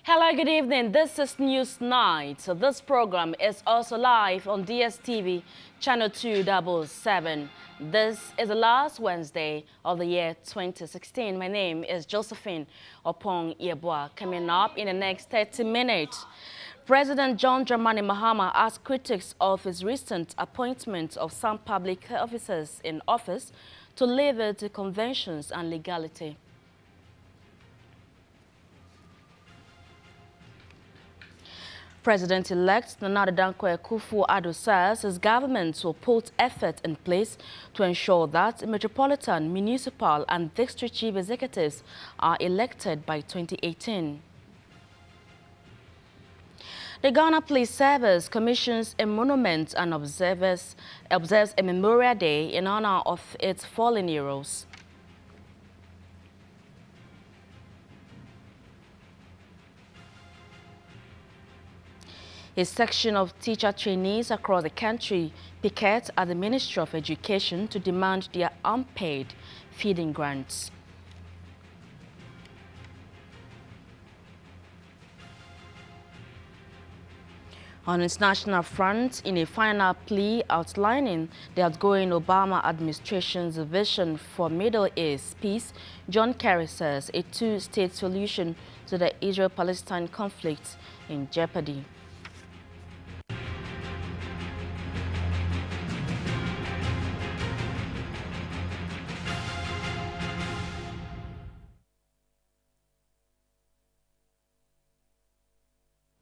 Hello, good evening. This is News Night. So this program is also live on DSTV channel 277. This is the last Wednesday of the year 2016. My name is Josephine Oppong-Yeboah. Coming up in the next 30 minutes, President John Dramani Mahama asked critics of his recent appointment of some public officers in office to leave it to conventions and legality. President-elect Nana Addo Akufo-Addo says his government will put effort in place to ensure that metropolitan, municipal and district chief executives are elected by 2018. The Ghana Police Service commissions a monument and observes a Memorial Day in honor of its fallen heroes. A section of teacher trainees across the country picket at the Ministry of Education to demand their unpaid feeding grants. On international front, in a final plea outlining the outgoing Obama administration's vision for Middle East peace, John Kerry says a two-state solution to the Israel-Palestine conflict in jeopardy.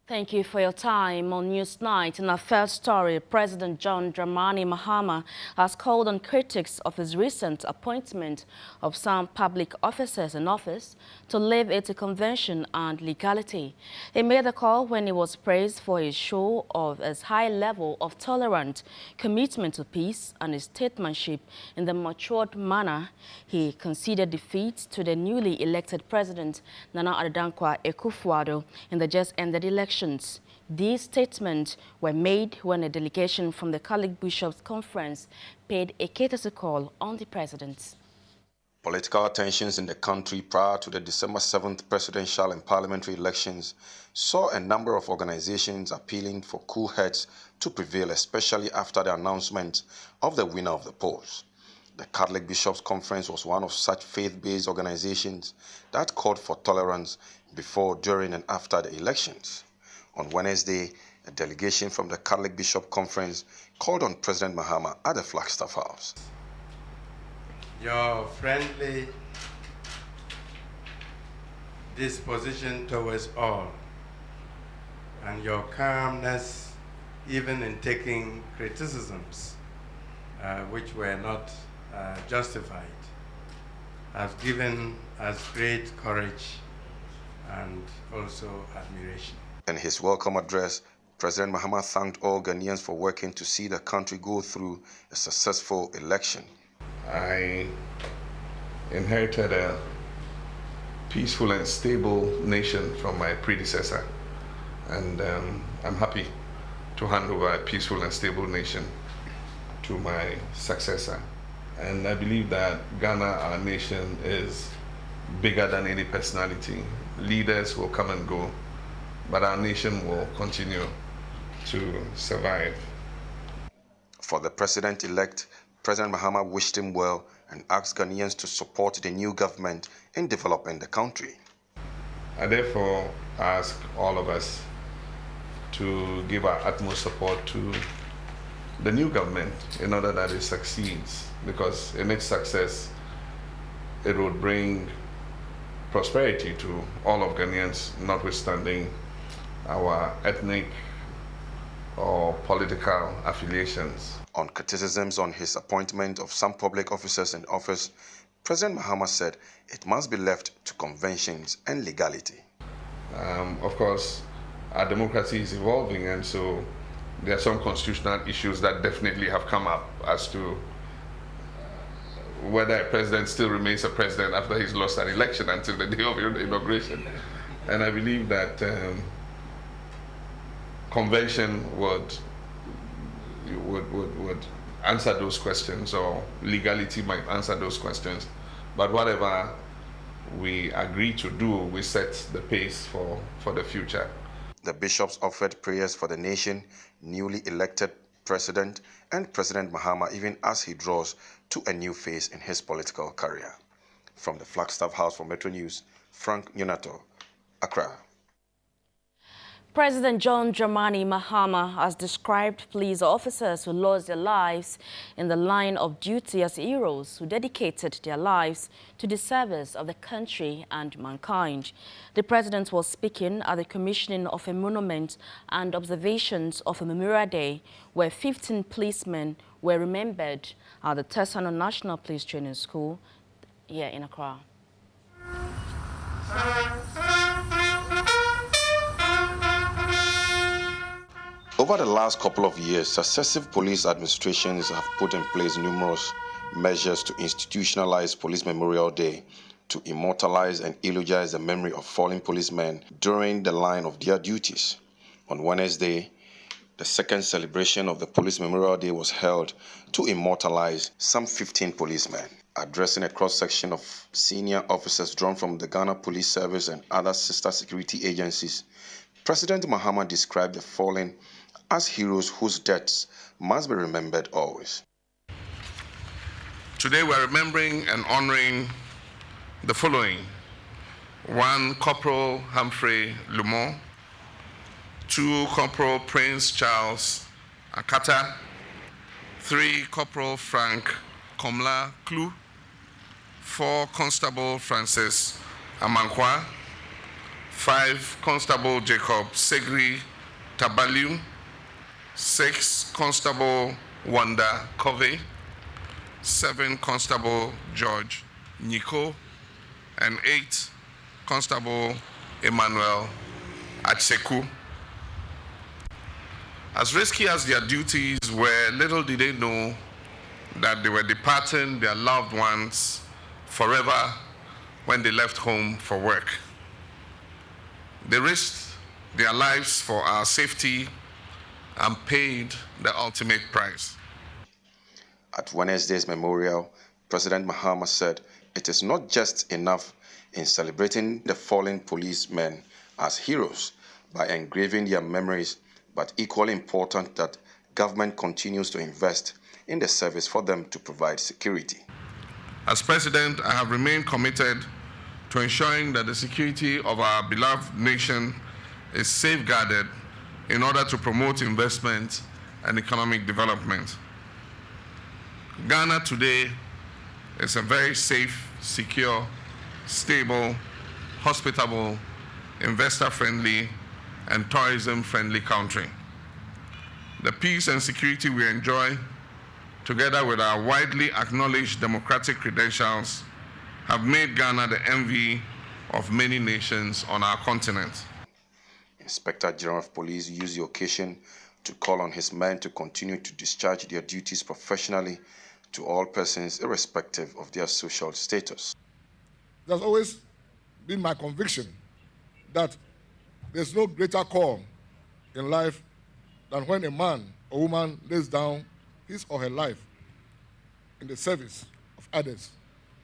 Thank you for your time on News Night. In our first story, President John Dramani Mahama has called on critics of his recent appointment of some public officers in office to leave it to convention and legality. He made the call when he was praised for his show of his high level of tolerance, commitment to peace, and his statesmanship in the matured manner he conceded defeat to the newly elected President Nana Addo Akufo-Addo in the just-ended election. These statements were made when a delegation from the Catholic Bishops' Conference paid a courtesy call on the president. Political tensions in the country prior to the December 7th presidential and parliamentary elections saw a number of organizations appealing for cool heads to prevail, especially after the announcement of the winner of the polls. The Catholic Bishops' Conference was one of such faith-based organizations that called for tolerance before, during, and after the elections. On Wednesday, a delegation from the Catholic Bishop Conference called on President Mahama at the Flagstaff House. Your friendly disposition towards all and your calmness, even in taking criticisms which were not justified, have given us great courage and also admiration. In his welcome address, President Mahama thanked all Ghanaians for working to see the country go through a successful election. I inherited a peaceful and stable nation from my predecessor, and I'm happy to hand over a peaceful and stable nation to my successor. And I believe that Ghana, our nation, is bigger than any personality. Leaders will come and go, but our nation will continue to survive. For the president-elect, President Mahama wished him well and asked Ghanaians to support the new government in developing the country. I therefore ask all of us to give our utmost support to the new government in order that it succeeds, because in its success, it would bring prosperity to all of Ghanaians, notwithstanding our ethnic or political affiliations. On criticisms on his appointment of some public officers in office, President Mahama said it must be left to conventions and legality. Of course, our democracy is evolving, and so there are some constitutional issues that definitely have come up as to whether a president still remains a president after he's lost an election until the day of inauguration. And I believe that convention would answer those questions, or legality might answer those questions. But whatever we agree to do, we set the pace for the future. The bishops offered prayers for the nation, newly elected president, and President Mahama, even as he draws to a new phase in his political career. From the Flagstaff House for Metro News, Frank Nyunato, Accra. President John Dramani Mahama has described police officers who lost their lives in the line of duty as heroes who dedicated their lives to the service of the country and mankind. The president was speaking at the commissioning of a monument and observations of a Memorial Day where 15 policemen were remembered at the Tesano National Police Training School here in Accra. Over the last couple of years, successive police administrations have put in place numerous measures to institutionalize Police Memorial Day, to immortalize and eulogize the memory of fallen policemen during the line of their duties. On Wednesday, the second celebration of the Police Memorial Day was held to immortalize some 15 policemen. Addressing a cross-section of senior officers drawn from the Ghana Police Service and other sister security agencies, President Mahama described the fallen as heroes whose deaths must be remembered always. Today we are remembering and honoring the following: 1 Corporal Humphrey Lumon, 2 Corporal Prince Charles Akata, 3 Corporal Frank Komla Klu, 4 Constable Francis Amankwa, 5 Constable Jacob Segri Tabaliu, 6 Constable Wanda Covey, 7 Constable George Niko, and 8 Constable Emmanuel Achseku. As risky as their duties were, little did they know that they were departing their loved ones forever when they left home for work. They risked their lives for our safety and paid the ultimate price. At Wednesday's memorial, President Mahama said it is not just enough in celebrating the fallen policemen as heroes by engraving their memories, but equally important that government continues to invest in the service for them to provide security. As president, I have remained committed to ensuring that the security of our beloved nation is safeguarded in order to promote investment and economic development. Ghana today is a very safe, secure, stable, hospitable, investor-friendly, and tourism-friendly country. The peace and security we enjoy, together with our widely acknowledged democratic credentials, have made Ghana the envy of many nations on our continent. Inspector General of Police used the occasion to call on his men to continue to discharge their duties professionally to all persons irrespective of their social status. It has always been my conviction that there's no greater call in life than when a man or woman lays down his or her life in the service of others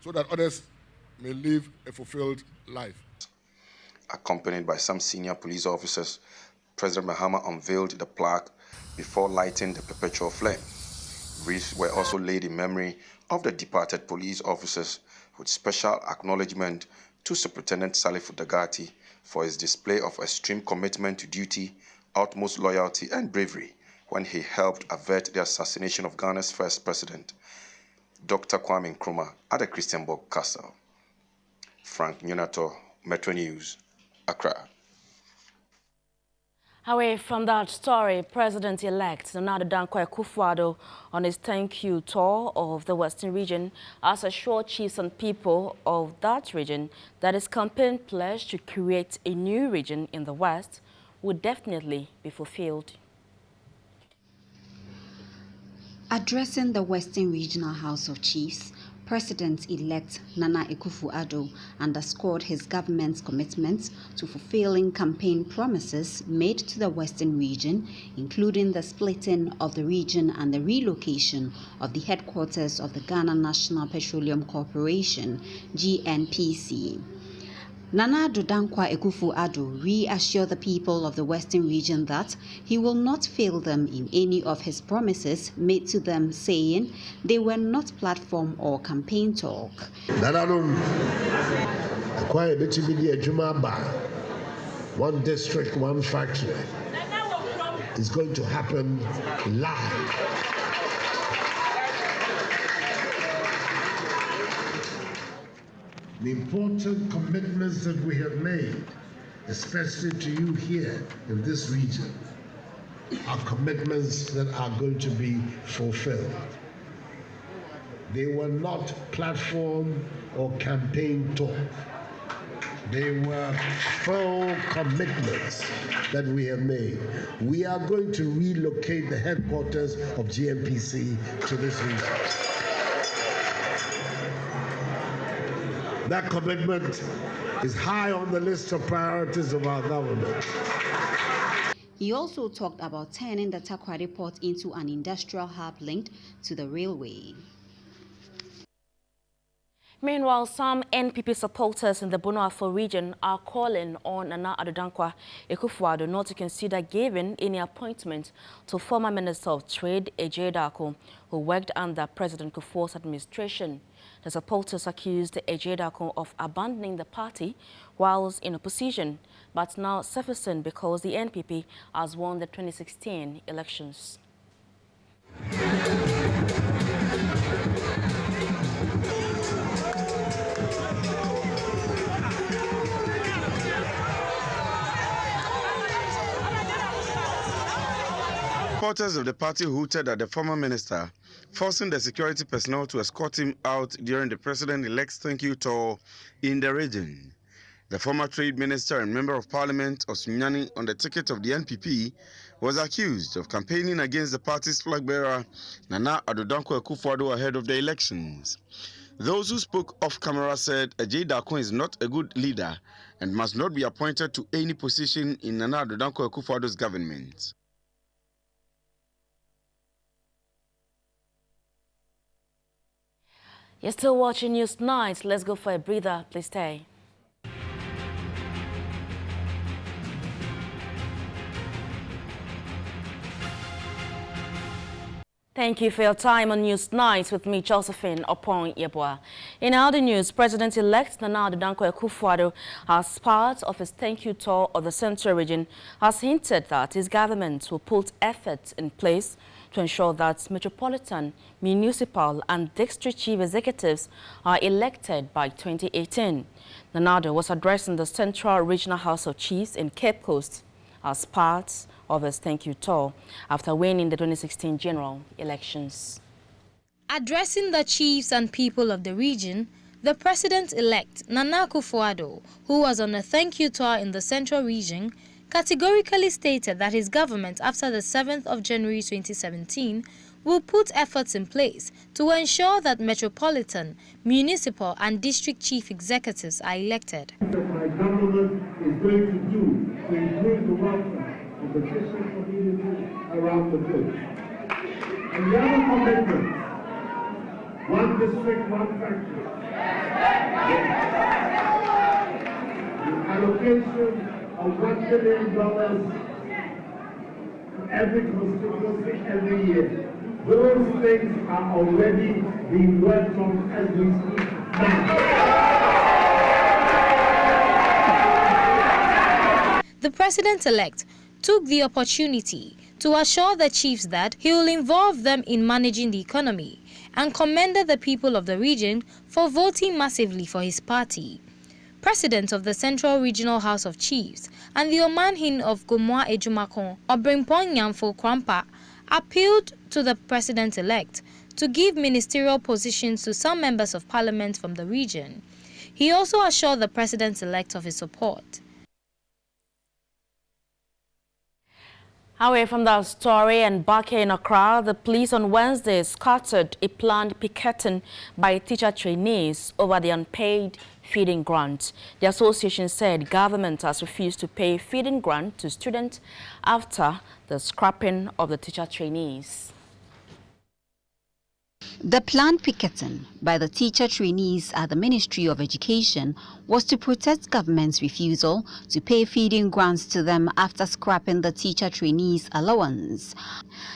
so that others may live a fulfilled life. Accompanied by some senior police officers, President Mahama unveiled the plaque before lighting the perpetual flame. Wreaths were also laid in memory of the departed police officers, with special acknowledgement to Superintendent Salif Dagati for his display of extreme commitment to duty, utmost loyalty and bravery when he helped avert the assassination of Ghana's first president, Dr. Kwame Nkrumah, at the Christianborg Castle. Frank Nyunato, Metro News, Accra. Away from that story, President-elect Nana Dankwa Akufo-Addo, on his thank you tour of the Western region, has assured chiefs and people of that region that his campaign pledge to create a new region in the West would definitely be fulfilled. Addressing the Western Regional House of Chiefs, President-elect Nana Akufo-Addo underscored his government's commitment to fulfilling campaign promises made to the Western region, including the splitting of the region and the relocation of the headquarters of the Ghana National Petroleum Corporation, GNPC. Nana Dankwa Akufo-Addo reassured the people of the Western region that he will not fail them in any of his promises made to them, saying they were not platform or campaign talk. One district, one factory is going to happen live. The important commitments that we have made, especially to you here in this region, are commitments that are going to be fulfilled. They were not platform or campaign talk. They were full commitments that we have made. We are going to relocate the headquarters of GNPC to this region. That commitment is high on the list of priorities of our government. He also talked about turning the Takoradi port into an industrial hub linked to the railway. Meanwhile, some NPP supporters in the Bono-Afo region are calling on Nana Dankwa Akufo-Addo not to consider giving any appointment to former Minister of Trade Ejay Darko, who worked under President Kufuor's administration. The supporters accused Ejay Darko of abandoning the party whilst in opposition, but now surfacing because the NPP has won the 2016 elections. Supporters of the party hooted at the former minister, forcing the security personnel to escort him out during the president-elect's thank you tour in the region. The former trade minister and member of parliament, Osunyani, on the ticket of the NPP, was accused of campaigning against the party's flag bearer, Nana Dankwa Akufo-Addo, ahead of the elections. Those who spoke off camera said Ejay Darko is not a good leader and must not be appointed to any position in Nana Dankwa Akufo-Addo's government. You're still watching News Night. Let's go for a breather. Please stay. Thank you for your time on News Night with me, Josephine Oppong-Yeboah. In other news, President-elect Nana Dankwa Akufo-Addo, as part of his thank you tour of the Central region, has hinted that his government will put efforts in place to ensure that metropolitan, municipal and district chief executives are elected by 2018. Nana was addressing the Central Regional House of Chiefs in Cape Coast as part of his thank you tour after winning the 2016 general elections. Addressing the chiefs and people of the region, the president-elect Nana Akufo-Addo, who was on a thank you tour in the Central region, categorically stated that his government after the 7th of January 2017 will put efforts in place to ensure that metropolitan, municipal and district chief executives are elected. My government is going to do to improve the welfare of the fishing community around the globe. And the other commitment, one district, one factory. The allocation of $1 billion to every constituency every year. Those things are already being worked on as we speak now. The president-elect took the opportunity to assure the chiefs that he will involve them in managing the economy and commended the people of the region for voting massively for his party. President of the Central Regional House of Chiefs and the Omanhin of Gomoa Ejumakon, Oppong-Yeboah Krampa, appealed to the president-elect to give ministerial positions to some members of parliament from the region. He also assured the president-elect of his support. Away from that story, and back here in Accra, the police on Wednesday scattered a planned picketing by teacher trainees over the unpaid feeding grant. The association said government has refused to pay feeding grant to students after the scrapping of the teacher trainees. The planned picketing by the teacher trainees at the Ministry of Education was to protest government's refusal to pay feeding grants to them after scrapping the teacher trainees' allowance.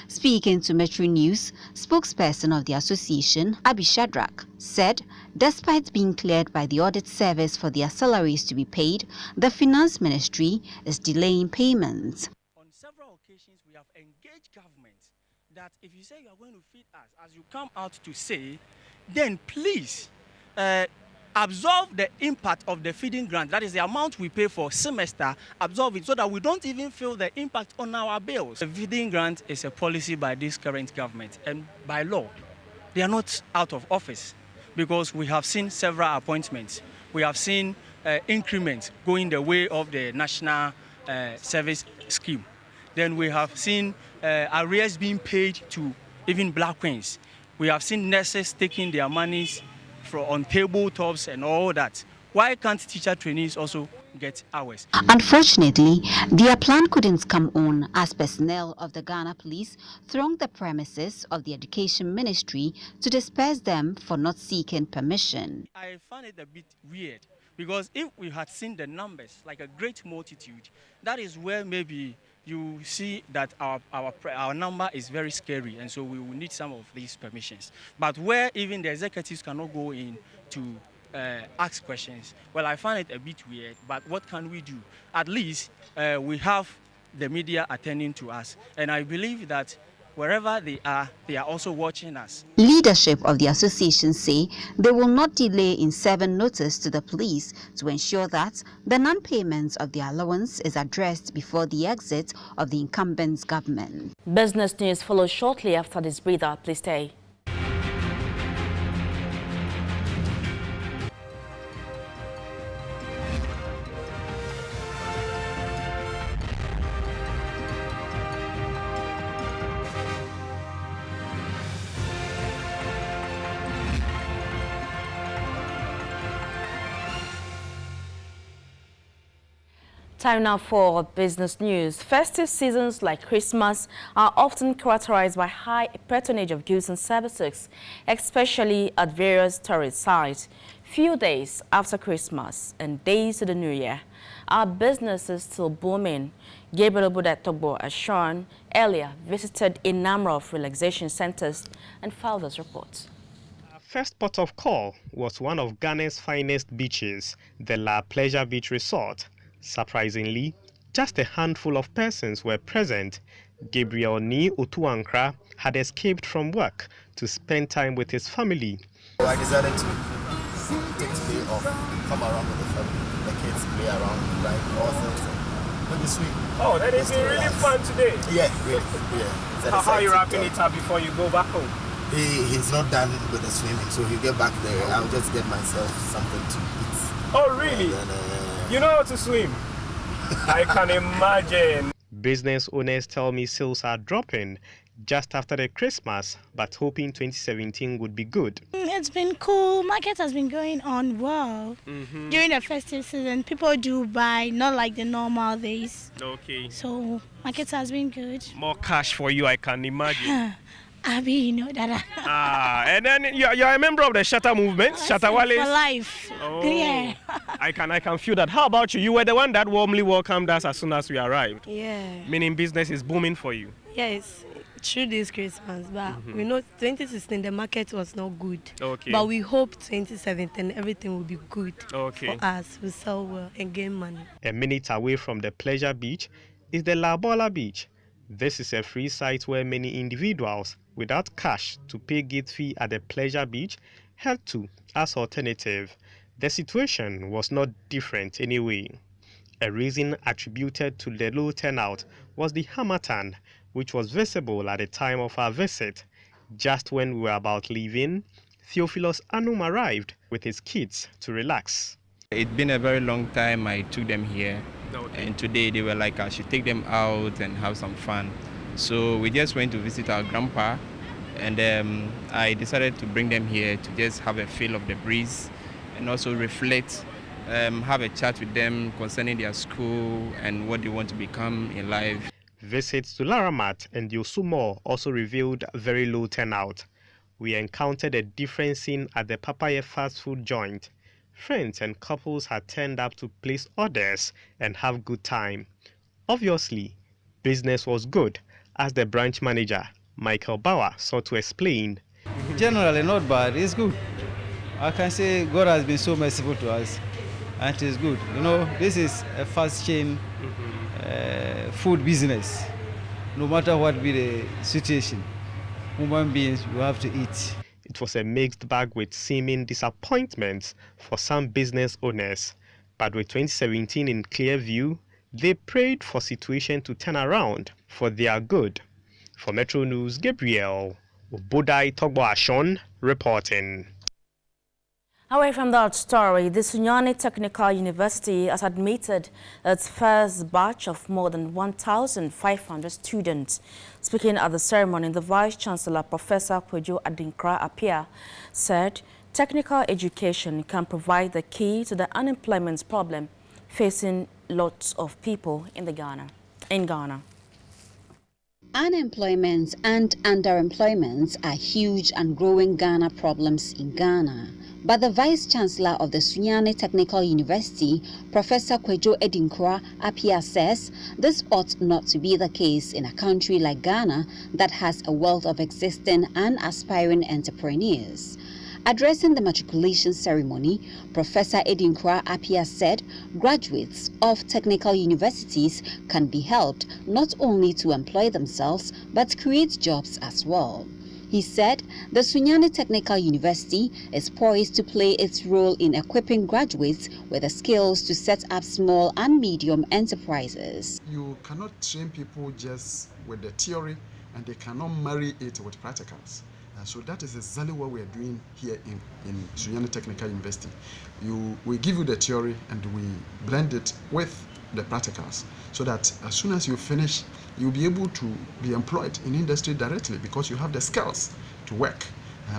Speaking to Metro News, spokesperson of the association, Abi Shadrach, said despite being cleared by the audit service for their salaries to be paid, the Finance Ministry is delaying payments. On several occasions, we have engaged government that if you say you are going to feed us, as you come out to say, then please absorb the impact of the feeding grant. That is the amount we pay for semester, absorb it so that we don't even feel the impact on our bills. The feeding grant is a policy by this current government, and by law, they are not out of office because we have seen several appointments. We have seen increments going the way of the National Service Scheme. Then we have seen arrears being paid to even black queens. We have seen nurses taking their monies on tabletops and all that. Why can't teacher trainees also get hours? Unfortunately, their plan couldn't come on as personnel of the Ghana Police thronged the premises of the Education Ministry to disperse them for not seeking permission. I find it a bit weird because if we had seen the numbers, like a great multitude, that is where maybe you see that our number is very scary, and so we will need some of these permissions. But where even the executives cannot go in to ask questions, well, I find it a bit weird, but what can we do? At least we have the media attending to us, and I believe that wherever they are also watching us. Leadership of the association say they will not delay in serving notice to the police to ensure that the non-payment of the allowance is addressed before the exit of the incumbent government. Business news follows shortly after this breather. Please stay. Time now for business news. Festive seasons like Christmas are often characterized by high patronage of goods and services, especially at various tourist sites. Few days after Christmas and days to the New Year, our business is still booming. Gabriel Budetogbo, as shown earlier, visited a number of relaxation centers and filed this report. Our first port of call was one of Ghana's finest beaches, the La Pleasure Beach Resort. Surprisingly, just a handful of persons were present. Gabriel Ni Otuankra had escaped from work to spend time with his family. I decided to take today off, come around with the family, the kids play around, ride horses, maybe swim. Oh, that is really fun today. Yeah, really, yeah. How are you wrapping it up before you go back home? He's not done with the swimming, so he'll get back there. I'll just get myself something to eat. Oh, really? You know how to swim? I can imagine. Business owners tell me sales are dropping just after the Christmas, but hoping 2017 would be good. It's been cool. Market has been going on well. During the festive season, people do buy, not like the normal days. Okay. So, market has been good. More cash for you, I can imagine. Abi, you know that. And then you're a member of the Shatter movement, Shatter Wale. For life. Oh, yeah. I can feel that. How about you? You were the one that warmly welcomed us as soon as we arrived. Yeah. Meaning business is booming for you. Yes, through this Christmas, but we know 2016 the market was not good. Okay. But we hope 2017 everything will be good for us. We sell well and gain money. A minute away from the Pleasure Beach is the La Bola Beach. This is a free site where many individuals without cash to pay gate fee at the Pleasure Beach head to as alternative. The situation was not different anyway. A reason attributed to the low turnout was the harmattan, which was visible at the time of our visit. Just when we were about leaving, Theophilus Anum arrived with his kids to relax. It's been a very long time I took them here, Okay. And today they were like, I should take them out and have some fun. So we just went to visit our grandpa, and I decided to bring them here to just have a feel of the breeze and also reflect, have a chat with them concerning their school and what they want to become in life. Visits to Laramat and Yosumo also revealed very low turnout. We encountered a different scene at the Papaya fast food joint. Friends and couples had turned up to place orders and have good time. Obviously, business was good, as the branch manager, Michael Bauer, sought to explain. Generally not bad, it's good. I can say God has been so merciful to us, and it is good. You know, this is a fast chain food business. No matter what be the situation, human beings, you have to eat. It was a mixed bag with seeming disappointments for some business owners. But with 2017 in clear view, they prayed for situation to turn around for their good. For Metro News, Gabriel Obodai Togboashon reporting. Away from that story, the Sunyani Technical University has admitted its first batch of more than 1,500 students. Speaking at the ceremony, the Vice-Chancellor, Professor Kwejo Adinkra Appiah, said technical education can provide the key to the unemployment problem facing lots of people in Ghana. Unemployment and underemployment are huge and growing Ghana problems in Ghana. But the Vice-Chancellor of the Sunyani Technical University, Professor Kwejo Adinkra Appiah, says this ought not to be the case in a country like Ghana that has a wealth of existing and aspiring entrepreneurs. Addressing the matriculation ceremony, Professor Adinkra Appiah said graduates of technical universities can be helped not only to employ themselves but create jobs as well. He said the Sunyani Technical University is poised to play its role in equipping graduates with the skills to set up small and medium enterprises. You cannot train people just with the theory and they cannot marry it with practicals. So that is exactly what we are doing here in Sunyani Technical University. We give you the theory and we blend it with the practicals so that as soon as you finish, you'll be able to be employed in industry directly because you have the skills to work.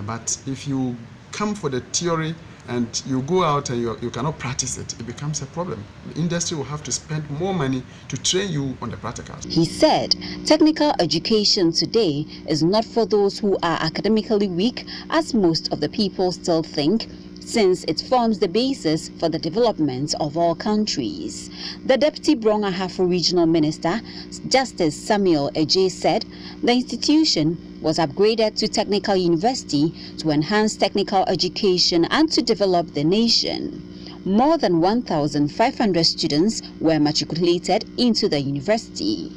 But if you come for the theory and you go out and you cannot practice it, it becomes a problem. The industry will have to spend more money to train you on the practicals. He said technical education today is not for those who are academically weak, as most of the people still think, since it forms the basis for the development of all countries. The Deputy Brong Ahafo Regional Minister, Justice Samuel Ejay, said the institution was upgraded to Technical University to enhance technical education and to develop the nation. More than 1,500 students were matriculated into the university.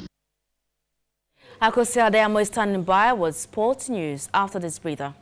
Akosi Adeyemo is standing by with sports news after this breather.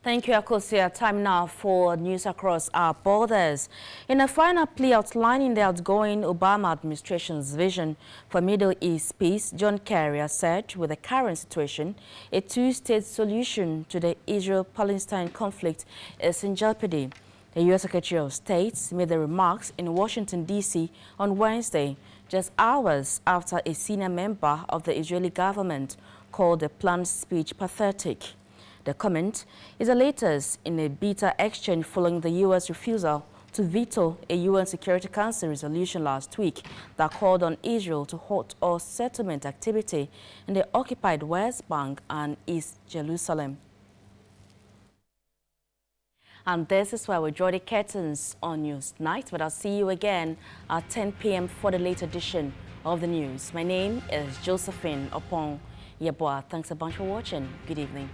Thank you, Akosia. Time now for news across our borders. In a final plea outlining the outgoing Obama administration's vision for Middle East peace, John Kerry said with the current situation, a two-state solution to the Israel-Palestine conflict is in jeopardy. The U.S. Secretary of State made the remarks in Washington, D.C. on Wednesday, just hours after a senior member of the Israeli government called the planned speech pathetic. The comment is the latest in a bitter exchange following the U.S. refusal to veto a UN Security Council resolution last week that called on Israel to halt all settlement activity in the occupied West Bank and East Jerusalem. And this is where we draw the curtains on News Night, but I'll see you again at 10 p.m. for the late edition of the news. My name is Josephine Oppong-Yeboah. Thanks a bunch for watching. Good evening.